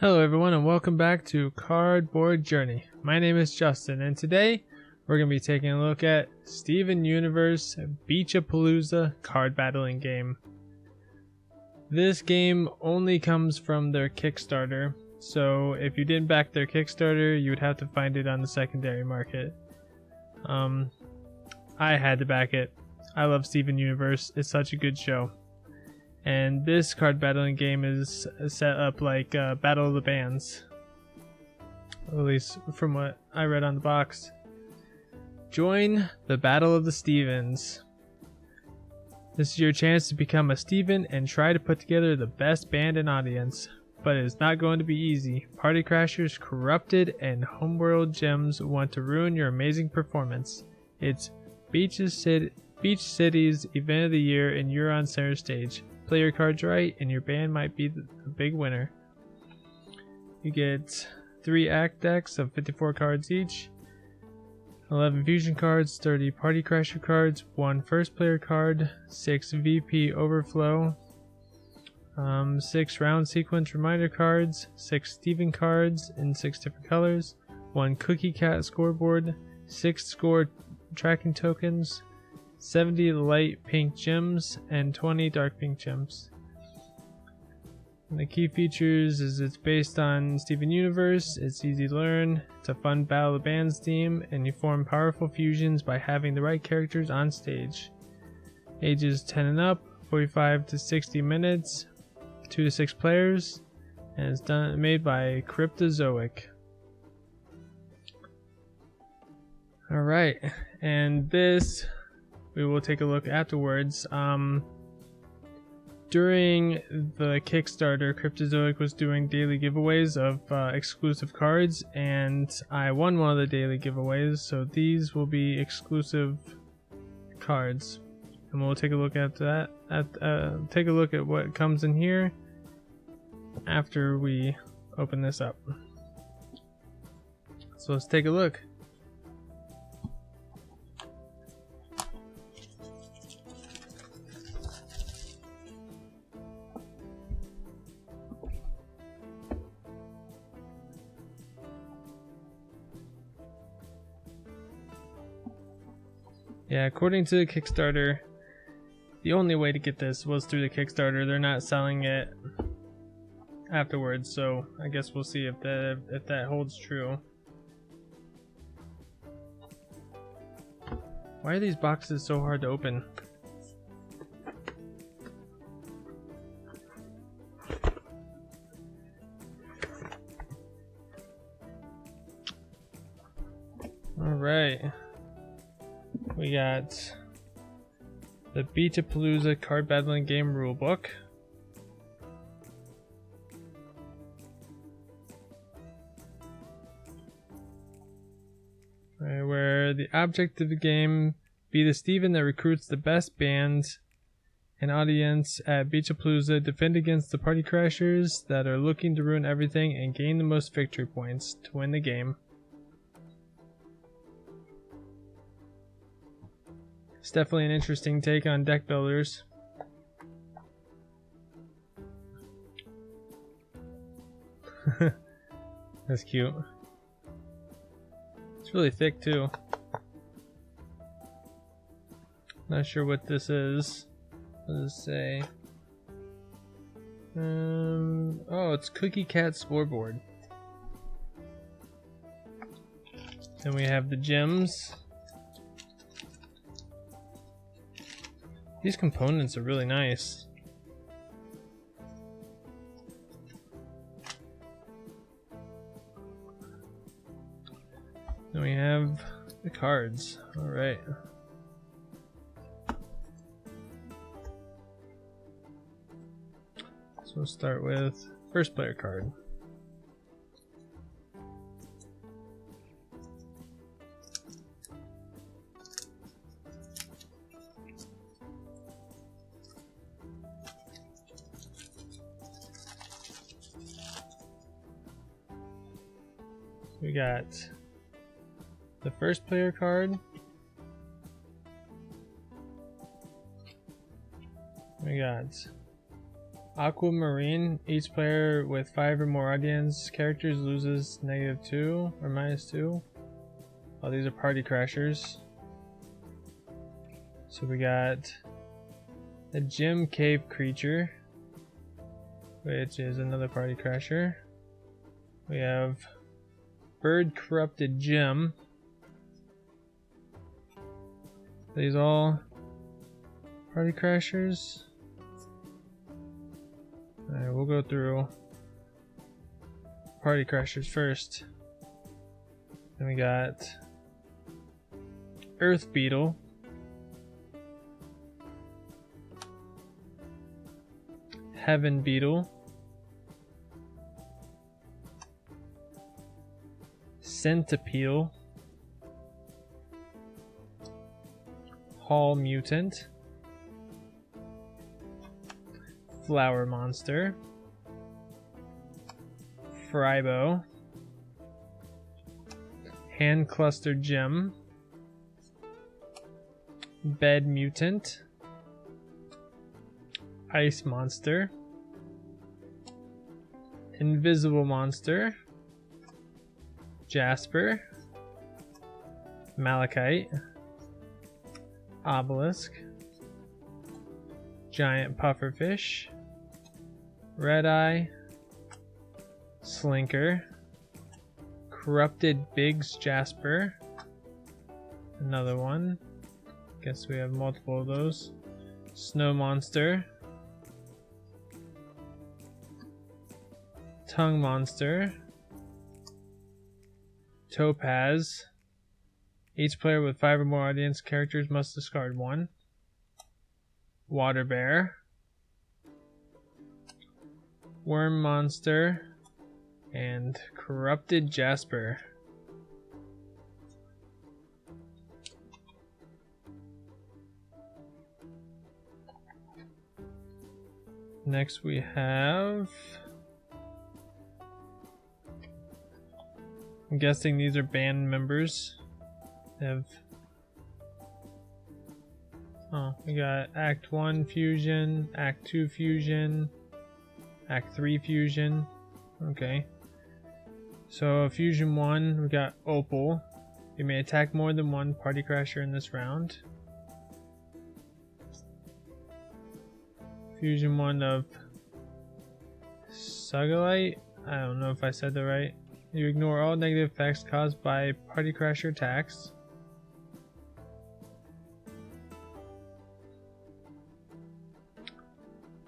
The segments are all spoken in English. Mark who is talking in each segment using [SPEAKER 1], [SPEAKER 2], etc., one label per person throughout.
[SPEAKER 1] Hello everyone and welcome back to Cardboard Journey. My name is Justin and today we're going to be taking a look at Steven Universe Beach-A-Palooza card battling game. This game only comes from their Kickstarter, so if you didn't back their Kickstarter you would have to find it on the secondary market. I had to back it. I love Steven Universe, it's such a good show. And this card battling game is set up like Battle of the Bands, at least from what I read on the box. Join the Battle of the Stevens. This is your chance to become a Steven and try to put together the best band and audience, but it is not going to be easy. Party crashers, corrupted, and homeworld gems want to ruin your amazing performance. It's Beach City's event of the year and you're on center stage. Play your cards right and your band might be the big winner. You get 3 act decks of 54 cards each, 11 fusion cards, 30 party crasher cards, 1 first player card, 6 VP overflow, 6 round sequence reminder cards, 6 Steven cards in 6 different colors, 1 cookie cat scoreboard, 6 score tracking tokens, 70 light pink gems, and 20 dark pink gems. And the key features is it's based on Steven Universe, it's easy to learn, it's a fun Battle of the Bands theme, and you form powerful fusions by having the right characters on stage. Ages 10 and up, 45 to 60 minutes, 2 to 6 players, and it's made by Cryptozoic. Alright, and this we will take a look afterwards. During the Kickstarter, Cryptozoic was doing daily giveaways of exclusive cards, and I won one of the daily giveaways, so these will be exclusive cards. And we'll take a look at that. Take a look at what comes in here after we open this up. So let's take a look. Yeah, according to the Kickstarter, the only way to get this was through the Kickstarter. They're not selling it afterwards, so I guess we'll see if that holds true. Why are these boxes so hard to open? Alright. We got the Beach-A-Palooza card battling game rulebook. Where the object of the game be the Steven that recruits the best band and audience at Beach-A-Palooza, defend against the party crashers that are looking to ruin everything, and gain the most victory points to win the game. It's definitely an interesting take on deck builders. That's cute. It's really thick too. Not sure what this is. What does it say? Oh, it's Cookie Cat Scoreboard. Then we have the gems. These components are really nice. Then we have the cards. Alright. So we'll start with first player card. We got the first player card. We got Aquamarine. Each player with 5 or more audience characters loses -2 or -2. Oh, these are party crashers. So we got a gym cave creature, which is another party crasher. We have bird corrupted gym. These all party crashers. Alright, we'll go through party crashers first. Then we got Earth Beetle, Heaven Beetle, Centipede, Hall Mutant, Flower Monster, Frybo, Hand Cluster Gem, Bed Mutant, Ice Monster, Invisible Monster, Jasper, Malachite, Obelisk, Giant Pufferfish, Red Eye, Slinker, Corrupted Biggs Jasper, another one, guess we have multiple of those, Snow Monster, Tongue Monster, Topaz. Each player with 5 or more audience characters must discard 1. Water Bear, Worm Monster, and Corrupted Jasper. Next we have, I'm guessing these are band members. They have, oh, we got Act 1 Fusion, Act 2 Fusion, Act 3 Fusion. Okay. So Fusion 1, we got Opal. You may attack more than one party crasher in this round. Fusion 1 of Sugalite. I don't know if I said that right. You ignore all negative effects caused by party crasher attacks.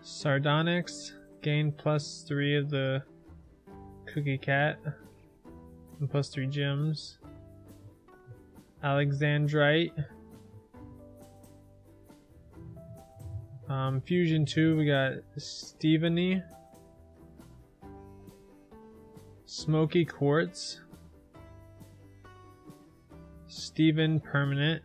[SPEAKER 1] Sardonyx, gain +3 of the Cookie Cat and +3 gems. Alexandrite. Fusion 2, we got Stephanie, Smoky Quartz, Steven Permanent.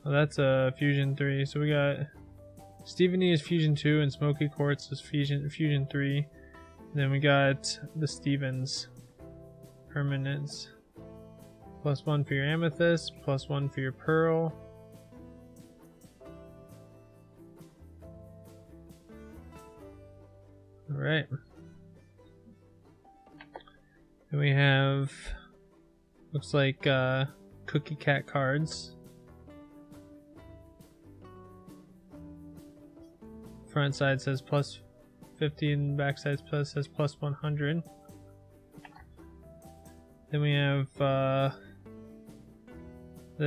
[SPEAKER 1] Oh, that's a Fusion 3. So we got Stephanie is Fusion 2 and Smoky Quartz is Fusion 3. And then we got the Stevens Permanents. +1 for your Amethyst, +1 for your Pearl. Alright. Then we have, looks like Cookie Cat cards. Front side says +50 and back side says +100. Then we have the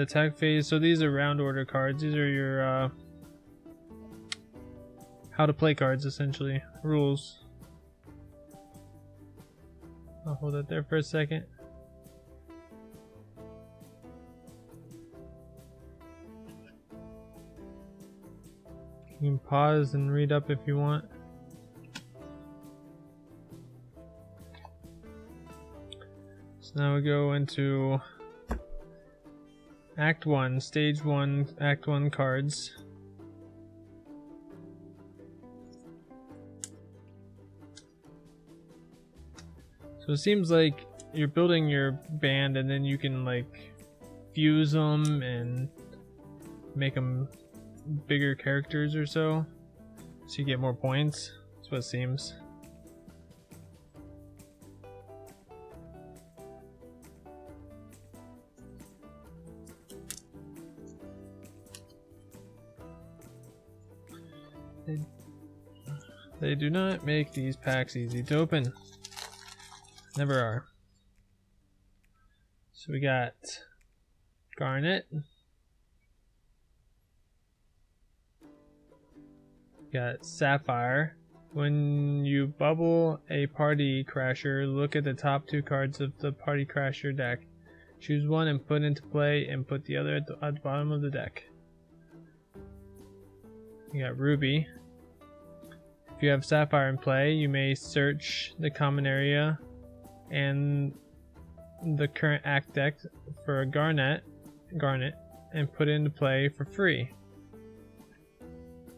[SPEAKER 1] attack phase. So these are round order cards. These are your how to play cards, essentially. Rules. I'll hold it there for a second. You can pause and read up if you want. So now we go into Act 1, Stage 1, Act 1 cards. So it seems like you're building your band and then you can like fuse them and make them bigger characters or so. So you get more points. That's what it seems. They do not make these packs easy to open. Never are. So we got Garnet. Got Sapphire. When you bubble a Party Crasher, look at the top 2 cards of the Party Crasher deck. Choose one and put into play, and put the other at the bottom of the deck. You got Ruby. If you have Sapphire in play, you may search the common area and the current act deck for a Garnet, and put it into play for free.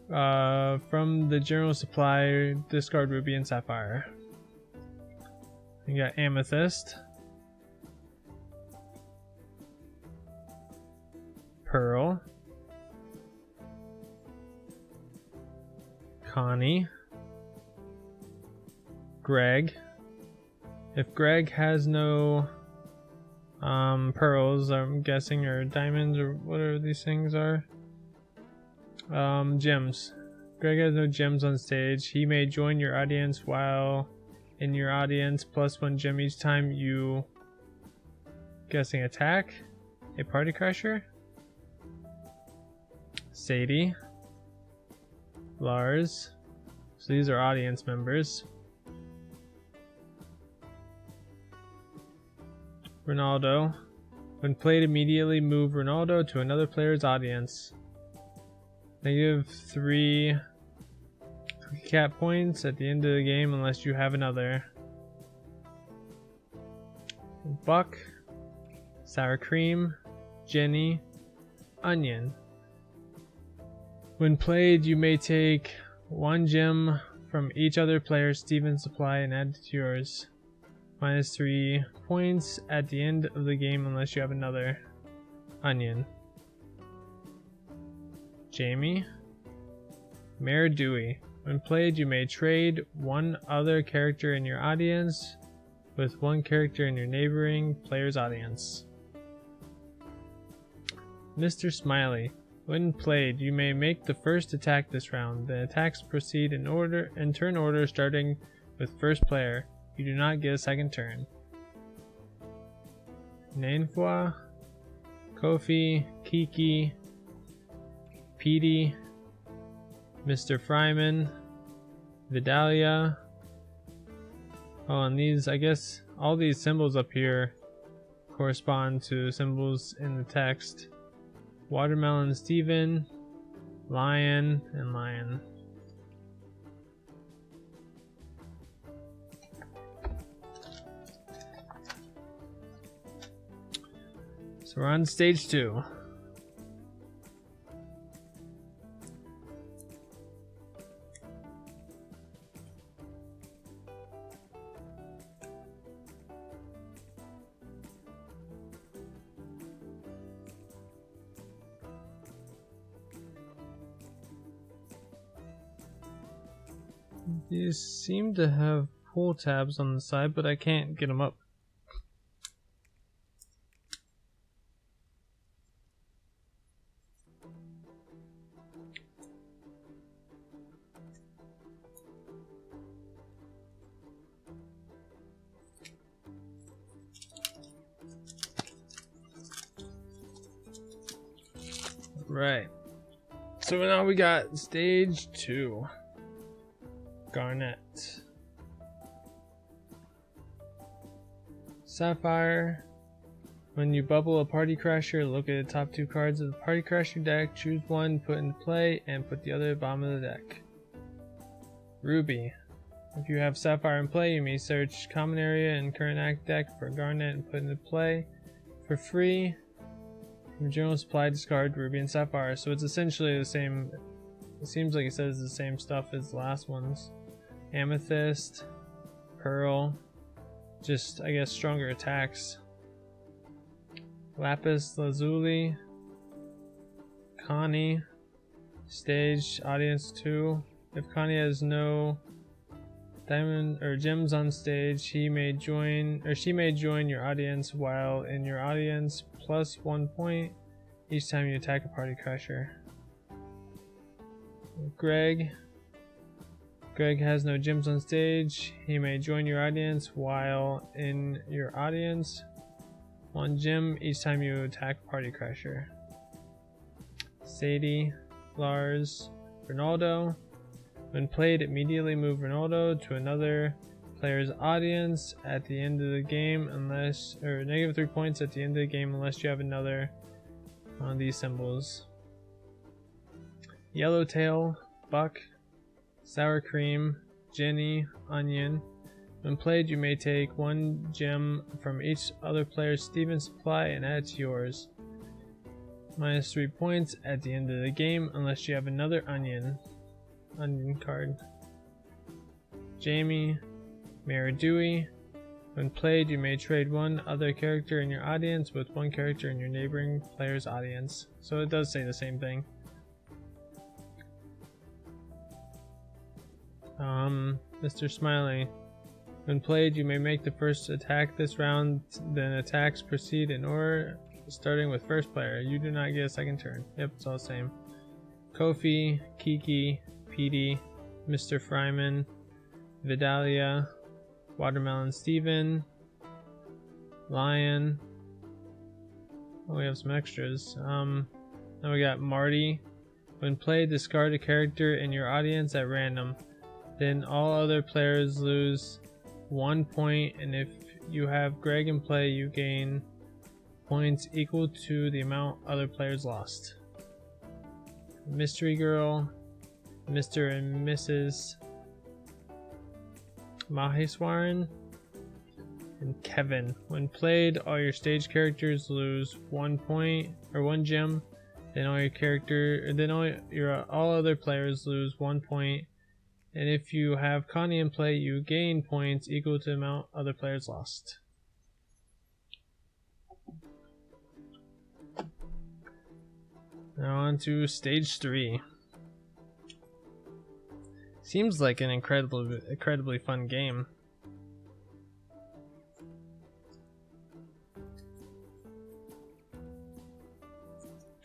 [SPEAKER 1] From the general supply, discard Ruby and Sapphire. You got Amethyst, Pearl, Connie, Greg. If Greg has no pearls, I'm guessing, or diamonds, or whatever these things are. Gems. Greg has no gems on stage. He may join your audience while in your audience, +1 gem each time you, guessing, attack a Party Crasher. Sadie, Lars. So these are audience members. Ronaldo. When played, immediately move Ronaldo to another player's audience. -3 cat points at the end of the game unless you have another. Buck, Sour Cream, Jenny, Onion. When played, you may take 1 gem from each other player's Steven's supply and add it to yours. -3 points at the end of the game unless you have another. Onion. Jamie, Mayor Dewey. When played, you may trade 1 other character in your audience with 1 character in your neighboring player's audience. Mr. Smiley. When played, you may make the first attack this round. The attacks proceed in turn order, starting with first player. You do not get a second turn. Nainfoy, Kofi, Kiki, Petey, Mr. Fryman, Vidalia. Oh, and these, I guess, all these symbols up here correspond to symbols in the text. Watermelon Steven, Lion, and Lion. So we're on stage 2. These seem to have pull tabs on the side, but I can't get them up. Right. So now we got stage 2. Garnet. Sapphire. When you bubble a Party Crasher, look at the top 2 cards of the Party Crasher deck, choose one, put into play, and put the other at the bottom of the deck. Ruby. If you have Sapphire in play, you may search common area and current act deck for Garnet and put into play for free. From general supply, discard Ruby and Sapphire. So it's essentially the same. It seems like it says the same stuff as the last ones. Amethyst, Pearl, just, I guess, stronger attacks. Lapis Lazuli, Connie, Stage, Audience 2, If Connie has no diamond or gems on stage, he may join or she may join your audience while in your audience, plus 1 point each time you attack a party crasher. Greg has no gems on stage. He may join your audience while in your audience. 1 gem each time you attack Party Crasher. Sadie, Lars, Ronaldo. When played, immediately move Ronaldo to another player's audience at the end of the game unless, or -3 points at the end of the game unless you have another on these symbols. Yellowtail, Buck, Sour Cream, Jenny, Onion. When played, you may take 1 gem from each other player's Steven supply and add it to yours. -3 points at the end of the game unless you have another onion card. Jamie, Mara Dewey. When played, you may trade 1 other character in your audience with 1 character in your neighboring player's audience. So it does say the same thing. Mr. Smiley. When played, you may make the first attack this round, then attacks proceed in order, starting with first player. You do not get a second turn. Yep, it's all the same. Kofi, Kiki, Petey, Mr. Fryman, Vidalia, Watermelon Steven, Lion. Oh, we have some extras. Then we got Marty. When played, discard a character in your audience at random. Then all other players lose 1 point, and if you have Greg in play, you gain points equal to the amount other players lost. Mystery Girl, Mr. and Mrs. Maheswaran, and Kevin. When played, all your stage characters lose 1 point or 1 gem. Then all other players lose 1 point. And if you have Connie in play, you gain points equal to the amount other players lost. Now on to stage 3. Seems like an incredibly fun game.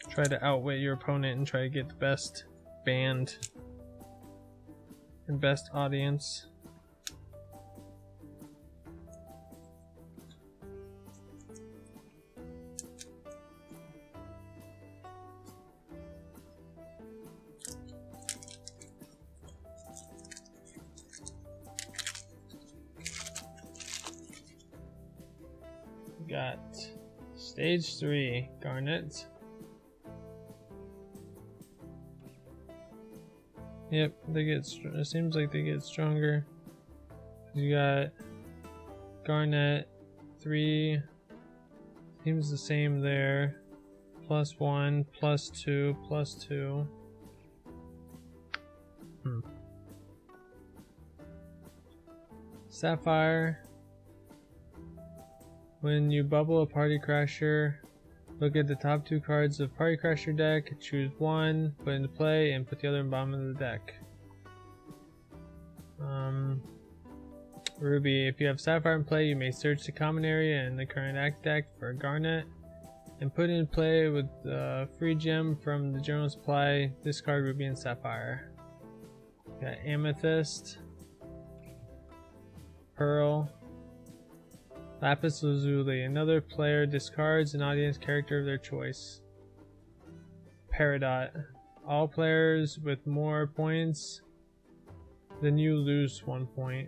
[SPEAKER 1] Try to outwit your opponent and try to get the best band and best audience. We got stage 3, Garnet. Yep, it seems like they get stronger. You got Garnet 3, seems the same there. +1, +2, +2. Sapphire. When you bubble a Party Crasher, look at the top 2 cards of Party Crasher deck, choose 1, put into play, and put the other in the bottom of the deck. Ruby, if you have Sapphire in play, you may search the common area in the current act deck for Garnet, and put it in play with the free gem from the general supply, discard Ruby and Sapphire. Got Amethyst, Pearl, Lapis Lazuli. Another player discards an audience character of their choice. Peridot. All players with more points than you lose 1 point.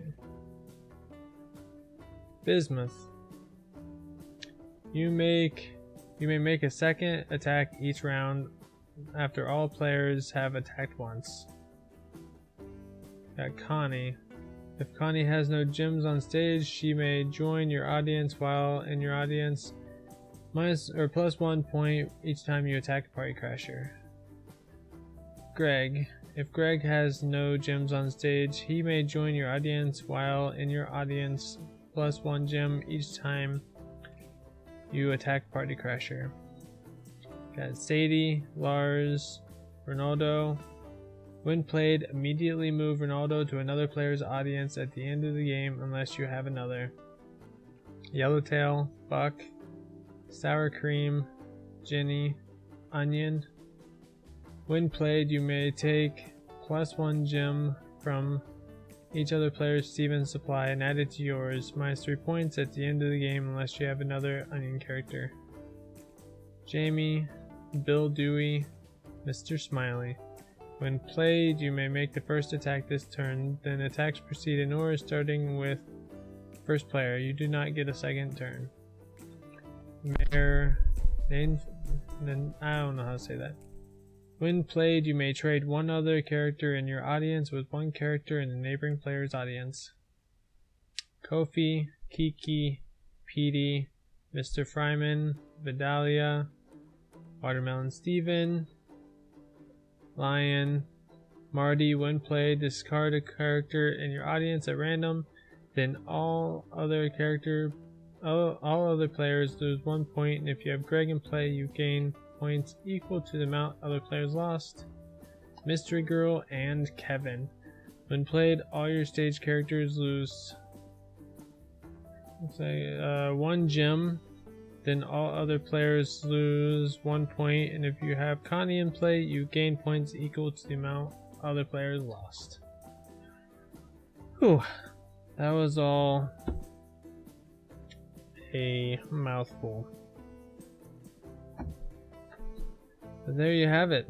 [SPEAKER 1] Bismuth. You may make a second attack each round after all players have attacked once. Got Connie. If Connie has no gems on stage, she may join your audience while in your audience, +1 point each time you attack a Party Crasher. Greg. If Greg has no gems on stage, he may join your audience while in your audience, +1 gem each time you attack Party Crasher. Got Sadie, Lars, Ronaldo. When played, immediately move Ronaldo to another player's audience at the end of the game unless you have another. Yellowtail, Buck, Sour Cream, Ginny, Onion. When played, you may take +1 gem from each other player's Steven's supply and add it to yours, -3 points at the end of the game unless you have another Onion character. Jamie, Bill Dewey, Mr. Smiley. When played, you may make the first attack this turn, then attacks proceed in order starting with first player. You do not get a second turn. Mayor, then I don't know how to say that. When played, you may trade one other character in your audience with one character in the neighboring player's audience. Kofi, Kiki, Petey, Mr. Fryman, Vidalia, Watermelon Steven, Lion, Marty. When played, discard a character in your audience at random, then all other players lose 1 point, and if you have Greg in play, you gain points equal to the amount other players lost. Mystery Girl and Kevin. When played, all your stage characters lose 1 gem, then all other players lose 1 point, and if you have Connie in play, you gain points equal to the amount other players lost. Whew, that was all a mouthful. But there you have it.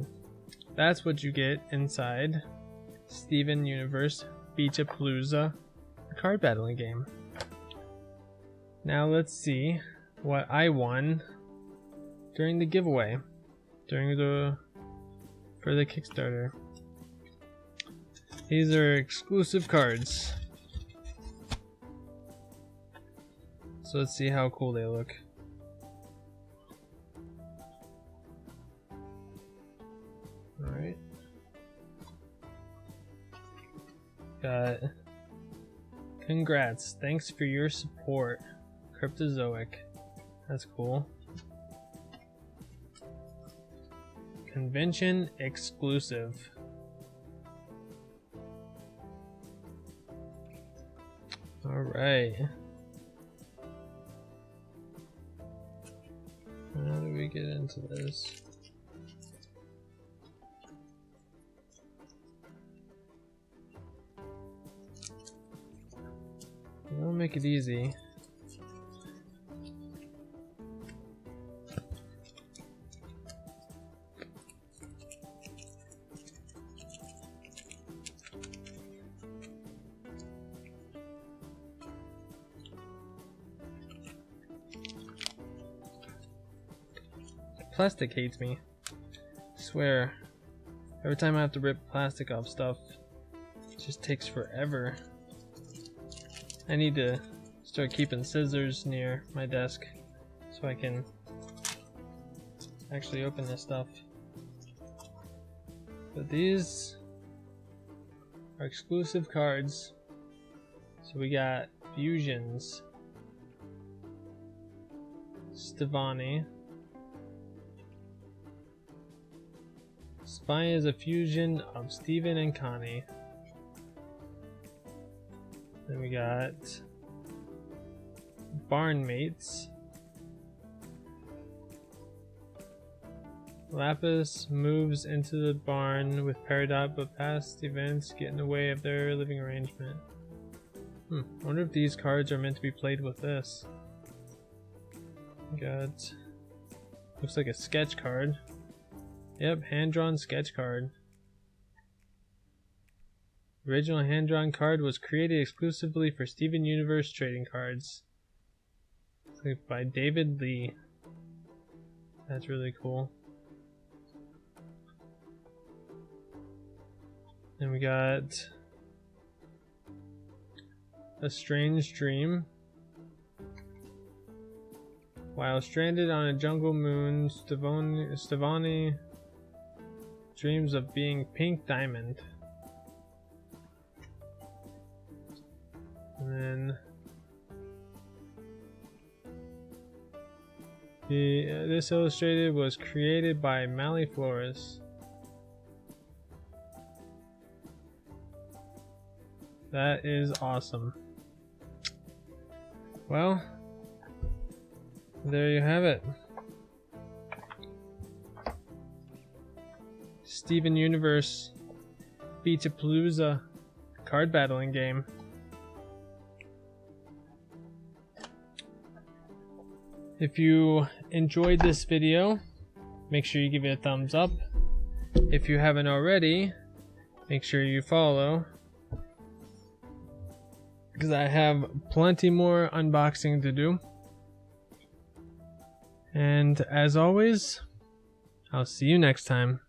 [SPEAKER 1] That's what you get inside Steven Universe Beach-A-Palooza, the card battling game. Now let's see what I won during the giveaway, for the Kickstarter. These are exclusive cards. So let's see how cool they look. Alright. Got congrats. Thanks for your support. Cryptozoic. That's cool. Convention exclusive. Alright. How do we get into this? We'll make it easy. Plastic hates me. I swear. Every time I have to rip plastic off stuff, it just takes forever. I need to start keeping scissors near my desk so I can actually open this stuff. But these are exclusive cards. So we got Fusions, Stevani. Spy is a fusion of Steven and Connie. Then we got Barnmates. Lapis moves into the barn with Peridot, but past events get in the way of their living arrangement. I wonder if these cards are meant to be played with this. We got, looks like a sketch card. Yep, hand-drawn sketch card. Original hand-drawn card was created exclusively for Steven Universe trading cards. By David Lee. That's really cool. Then we got A Strange Dream. While stranded on a jungle moon, Stevani dreams of being Pink Diamond. And then this illustrated was created by Mally Flores. That is awesome. Well, there you have it. Steven Universe Beach-A-Palooza card battling game. If you enjoyed this video, make sure you give it a thumbs up. If you haven't already, make sure you follow, because I have plenty more unboxing to do. And as always, I'll see you next time.